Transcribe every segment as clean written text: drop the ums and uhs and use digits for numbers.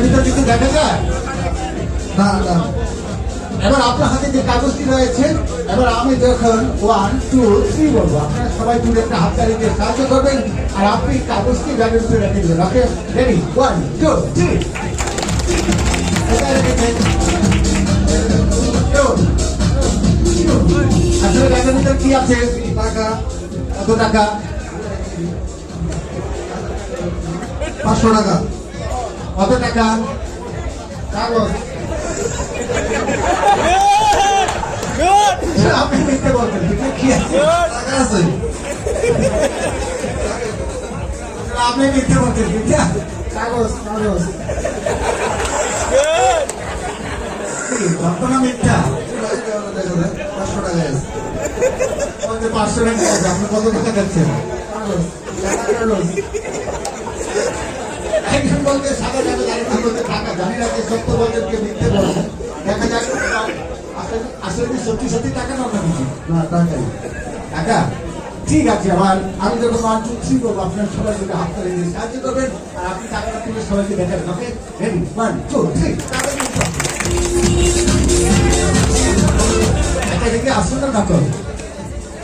ভিতর কিছু দেখা যায় না না। এবার আপনার হাতে যে কাগজটি রয়েছে, এবার আমি যখন 1 2 3 বলবো, আপনারা সবাই তুলে একটা হাততালি দিয়ে সাহায্য করবেন, আর আপনি কাগজটি ব্যাগের উপরে রেখে দেবেন। ওকে, রেডি? 1 2 3। আসলে ব্যাগের ভিতর কি আছে? টাকা। কত টাকা? 500 টাকা। কত টাকা? কাগজ। আপনি মিথ্যে বলছেন, কি আছে? টাকা আছে। আপনি মিথ্যে বলছেন, কাগজ কাগজ। ঘটনা মিথ্যা। 500 টাকা আছে। 500 টাকা আছে। আপনি কত টাকা দিচ্ছেন? কাগজ কাগজ। একজন বলতে সাদা জায়গা জানি বলতে টাকা জানি না, যে সত্য বলছেন কে মিথ্যে বলছেন। দেখা যাক আসলে কি সত্যি সত্যি টাকা না কিছু না? টাকাই টাকা। ঠিক আছে, আবার আমি যখন 1 2 3 বলবো, আপনার সবাই যদি হাত তালি দিয়ে সাহায্য করবেন, আর আপনি টাকাটা তুলে সবাইকে দেখাবেন। ওকে, রেডি? 1 2 3। এটা দেখে আসুন না নকল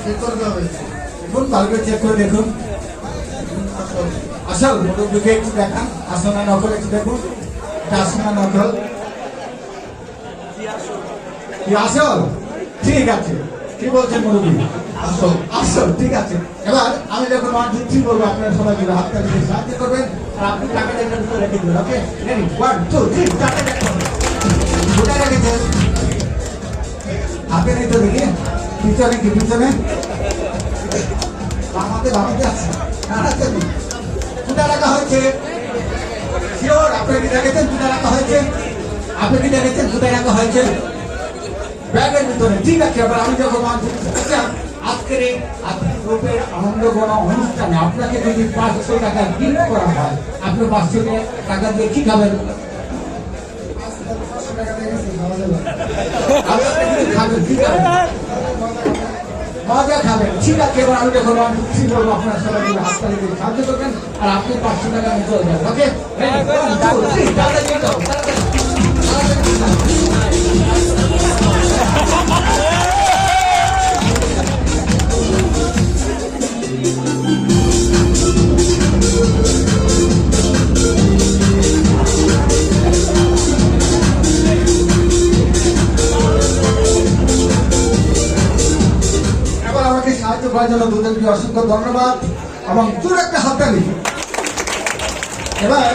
চেক করতে হবে। দেখুন, ভালো করে চেক করে দেখুন। আসল মুরব্বীকে একটু দেখান, আসল না নকল একটু দেখুন। এটা আসল না নকল? কি আসল? ঠিক আছে, কি বলছেন মুরব্বী? আসল। আসল, ঠিক আছে। এবার আমি যখন 1 2 3 বলবো, আপনারা সবাই মিলে হাত তালি দিয়ে সাহায্য করবেন, আর আপনি টাকাটা এখানে উপরে রেখে দেবেন। ওকে, রেডি? 1 2 3। টাকা দেখুন, কোথায় রেখেছেন? হাতে নেই তো দেখি। পিছনে কি? পিছনে বামাতে বামাতে আছে। কোথায় রাখা হয়েছে? শিওর আপনি কি দেখেছেন কোথায় রাখা হয়েছে? আপনি কি দেখেছেন কোথায় রাখা হয়েছে? ব্যাগের ভিতরে। ঠিক আছে, এবার আমি যখন আজকের এই গ্রুপের আনন্দ গণ অনুষ্ঠানে আপনাকে যদি 500 টাকা গিফট করা হয়, আপনি 500 টাকা দিয়ে কি খাবেন? মজা খাবেন। ঠিক আছে, এবার আমি যখন বলবো, আপনার সবাই মিলে হাত তালি দিয়ে সাহায্য করবেন, আর আপনি 500 টাকা নিয়ে চলে যাবেন। ওকে, সাহায্য করার জন্য দুজনকে অসংখ্য ধন্যবাদ এবং জোরে একটা হাততালি। এবার